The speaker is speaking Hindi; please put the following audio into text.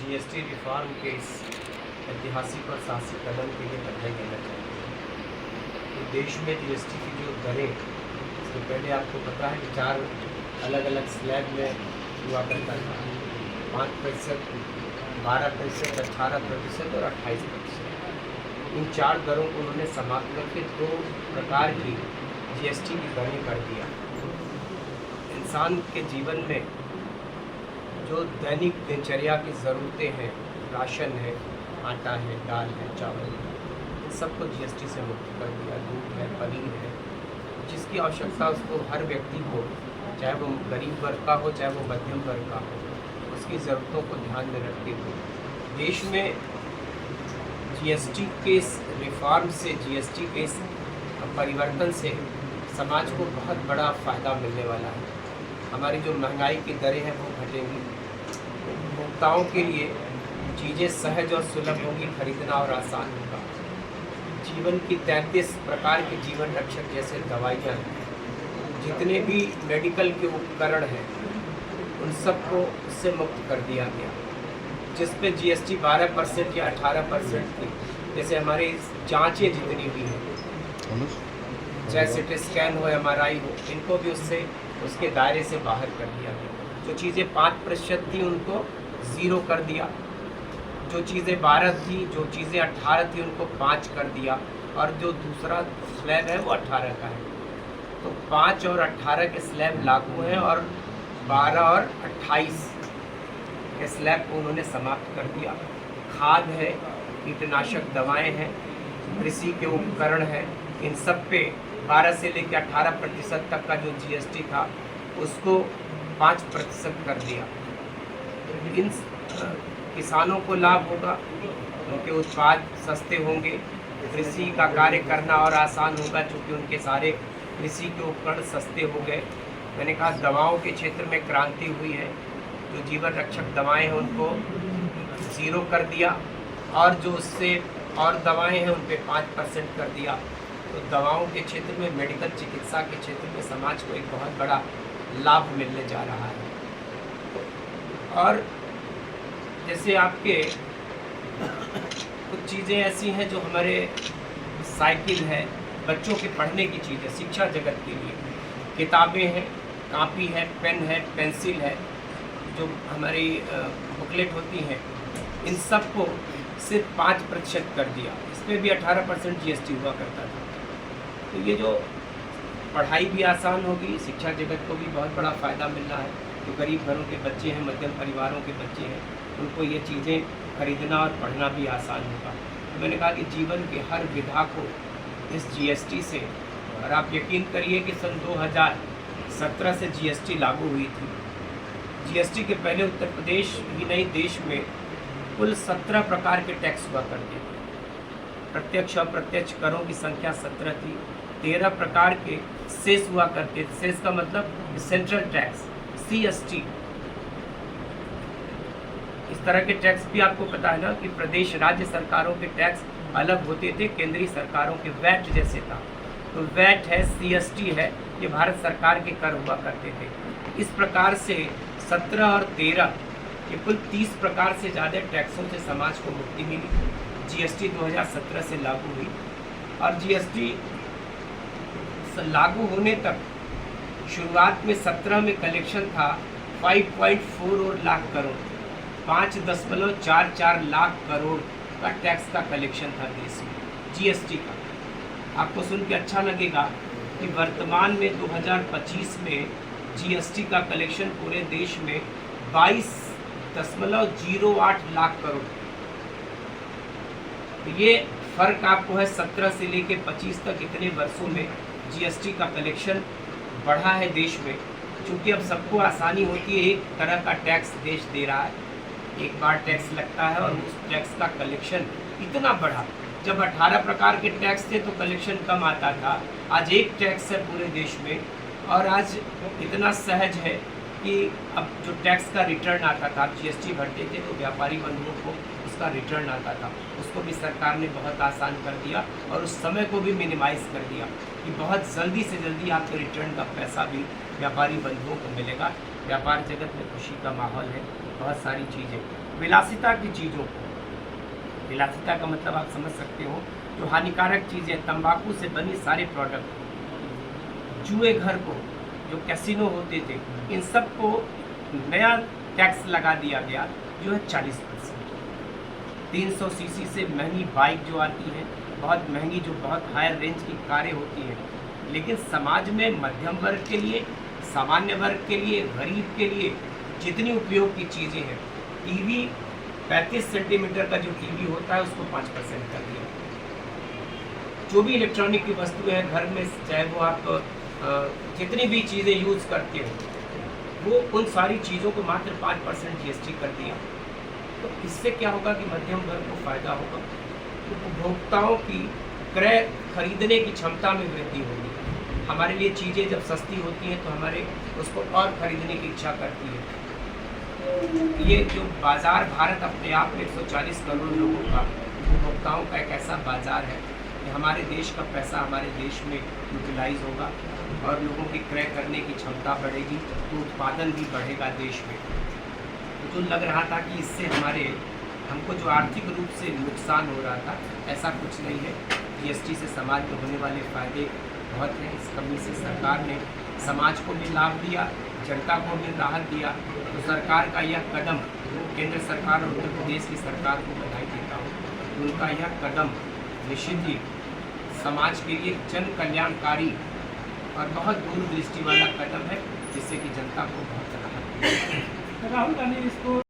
जीएसटी रिफॉर्म के इस ऐतिहासिक और साहसिक कदम के लिए बधाई देना चाहिए। तो देश में जीएसटी की जो दरें, इससे पहले आपको पता है कि 4 अलग अलग स्लैब में हुआ करता था, 5%, 12%, 18% और 28%। इन 4 दरों को उन्होंने समाप्त करके 2 प्रकार की जीएसटी की दरें कर दिया। इंसान के जीवन में जो दैनिक दिनचर्या की ज़रूरतें हैं, राशन है, आटा है, दाल है, चावल है, इन सबको जीएसटी से मुक्त कर दिया। दूध है, पनीर है, जिसकी आवश्यकता उसको हर व्यक्ति को, चाहे वो गरीब वर्ग का हो चाहे वो मध्यम वर्ग का हो, उसकी ज़रूरतों को ध्यान में रखते हुए देश में जीएसटी के इस रिफॉर्म से, जीएसटी के इस परिवर्तन से समाज को बहुत बड़ा फ़ायदा मिलने वाला है। हमारी जो महंगाई की दरें हैं वो घटेंगी, उपभोक्ताओं के लिए चीज़ें सहज और सुलभ होगी, खरीदना और आसान होगा। जीवन की 33 प्रकार के जीवन रक्षक जैसे दवाइयाँ हैं, जितने भी मेडिकल के उपकरण हैं, उन सबको उससे मुक्त कर दिया गया, जिस पे जीएसटी 12% या 18% थी। जैसे हमारी जाँचें जितनी भी हैं, चाहे सिटी स्कैन हो, MRI हो, इनको भी उसके दायरे से बाहर कर दिया गया। जो चीज़ें 5% थी उनको 0 कर दिया, जो चीज़ें 12 थी, जो चीज़ें 18 थी उनको 5 कर दिया, और जो दूसरा स्लैब है वो 18 का है। तो 5 और 18 के स्लैब लागू हैं और 12 और 28 के स्लैब को उन्होंने समाप्त कर दिया। खाद है, कीटनाशक दवाएं हैं, कृषि के उपकरण हैं, इन सब पे 12 से लेकर 18% तक का जो जीएसटी था उसको 5% कर दिया। इन किसानों को लाभ होगा, उनके उत्पाद सस्ते होंगे, कृषि का कार्य करना और आसान होगा, क्योंकि उनके सारे कृषि के उपकरण सस्ते हो गए। मैंने कहा दवाओं के क्षेत्र में क्रांति हुई है, जो जीवन रक्षक दवाएं हैं उनको 0 कर दिया, और जो उससे और दवाएं हैं उन पे 5% कर दिया। तो दवाओं के क्षेत्र में, मेडिकल चिकित्सा के क्षेत्र में समाज को एक बहुत बड़ा लाभ मिलने जा रहा है। और जैसे आपके कुछ चीज़ें ऐसी हैं जो हमारे साइकिल है, बच्चों के पढ़ने की चीज़ें, शिक्षा जगत के लिए किताबें हैं, कापी है, पेन है, पेंसिल है, जो हमारी बुकलेट होती हैं, इन सब को सिर्फ 5% कर दिया। इसमें भी 18% जीएसटी हुआ करता था। तो ये जो पढ़ाई भी आसान होगी, शिक्षा जगत को भी बहुत बड़ा फ़ायदा मिल रहा है। जो गरीब घरों के बच्चे हैं, मध्यम परिवारों के बच्चे हैं, उनको ये चीज़ें खरीदना और पढ़ना भी आसान होगा। तो मैंने कहा कि जीवन के हर विधा को इस जीएसटी से, और आप यकीन करिए कि सन 2017 से जीएसटी लागू हुई थी। जीएसटी के पहले उत्तर प्रदेश ही नहीं, देश में कुल 17 प्रकार के टैक्स हुआ करते थे। प्रत्यक्ष और अप्रत्यक्ष करों की संख्या 17 थी। 13 प्रकार के सेस हुआ करते थे। सेस का मतलब सेंट्रल टैक्स, CST। इस तरह के टैक्स भी आपको पता है ना कि प्रदेश राज्य सरकारों के टैक्स अलग होते थे, केंद्रीय सरकारों के वैट जैसे था। तो वैट है, CST है, ये भारत सरकार के कर हुआ करते थे। इस प्रकार से 17 और 13 ये कुल 30 प्रकार से ज़्यादा टैक्सों से समाज को मुक्ति मिली। जीएसटी 2017 से लागू हुई, और जीएसटी लागू होने तक शुरुआत में 17 में कलेक्शन था 5.4 लाख करोड़, 5.44 लाख करोड़ का टैक्स का कलेक्शन था देश में, जीएसटी का। आपको सुन के अच्छा लगेगा कि वर्तमान में 2025 में जीएसटी का कलेक्शन पूरे देश में 22.08 लाख करोड़। तो ये फ़र्क आपको है 17 से लेकर 25 तक, इतने वर्षों में जीएसटी का कलेक्शन बढ़ा है देश में। क्योंकि अब सबको आसानी होती है, एक तरह का टैक्स देश दे रहा है, एक बार टैक्स लगता है, और उस टैक्स का कलेक्शन इतना बढ़ा। जब 18 प्रकार के टैक्स थे तो कलेक्शन कम आता था, आज एक टैक्स है पूरे देश में, और आज इतना सहज है कि अब जो टैक्स का रिटर्न आता था, आप जीएसटी भरते थे तो व्यापारी बंधुओं को उसका रिटर्न आता था, उसको भी सरकार ने बहुत आसान कर दिया, और उस समय को भी मिनिमाइज़ कर दिया कि बहुत जल्दी से जल्दी आपके रिटर्न का पैसा भी व्यापारी बंधुओं को मिलेगा। व्यापार जगत में खुशी का माहौल है। बहुत सारी चीज़ें, विलासिता की चीज़ों को, विलासिता का मतलब आप समझ सकते हो, जो हानिकारक चीज़ें, तंबाकू से बनी सारे प्रोडक्ट, जुए घर को, जो कैसीनो होते थे, इन सब को नया टैक्स लगा दिया गया जो है 40%। 300 सीसी से महंगी बाइक जो आती है, बहुत महंगी, जो बहुत हायर रेंज की कारें होती हैं, लेकिन समाज में मध्यम वर्ग के लिए, सामान्य वर्ग के लिए, गरीब के लिए जितनी उपयोग की चीज़ें हैं, टीवी 35 सेंटीमीटर का जो टीवी होता है उसको 5% कर दिया। जो भी इलेक्ट्रॉनिक की वस्तुएं हैं घर में, चाहे वो आप जितनी भी चीज़ें यूज़ करते हो, वो उन सारी चीज़ों को मात्र 5% GST कर दिया। तो इससे क्या होगा कि मध्यम वर्ग को फ़ायदा होगा, उपभोक्ताओं की क्रय खरीदने की क्षमता में वृद्धि होगी। हमारे लिए चीज़ें जब सस्ती होती हैं तो हमारे उसको और खरीदने की इच्छा करती है। ये जो बाज़ार, भारत अपने आप में 140 करोड़ लोगों का, उपभोक्ताओं का एक ऐसा बाज़ार है कि हमारे देश का पैसा हमारे देश में यूटिलाइज होगा और लोगों की क्रय करने की क्षमता बढ़ेगी, तो उत्पादन भी बढ़ेगा देश में। तो जो लग रहा था कि इससे हमको जो आर्थिक रूप से नुकसान हो रहा था, ऐसा कुछ नहीं है। GST से समाज में होने वाले फ़ायदे बहुत हैं। इस कमी से सरकार ने समाज को भी लाभ दिया, जनता को भी राहत दिया। तो सरकार का यह कदम, केंद्र सरकार और उत्तर प्रदेश की सरकार को बधाई देता हूँ। उनका यह कदम निश्चित ही समाज के लिए जन कल्याणकारी और बहुत दूरदृष्टि वाला कदम है, जिससे कि जनता को बहुत राहत मिलेगी। राहुल गांधी इसको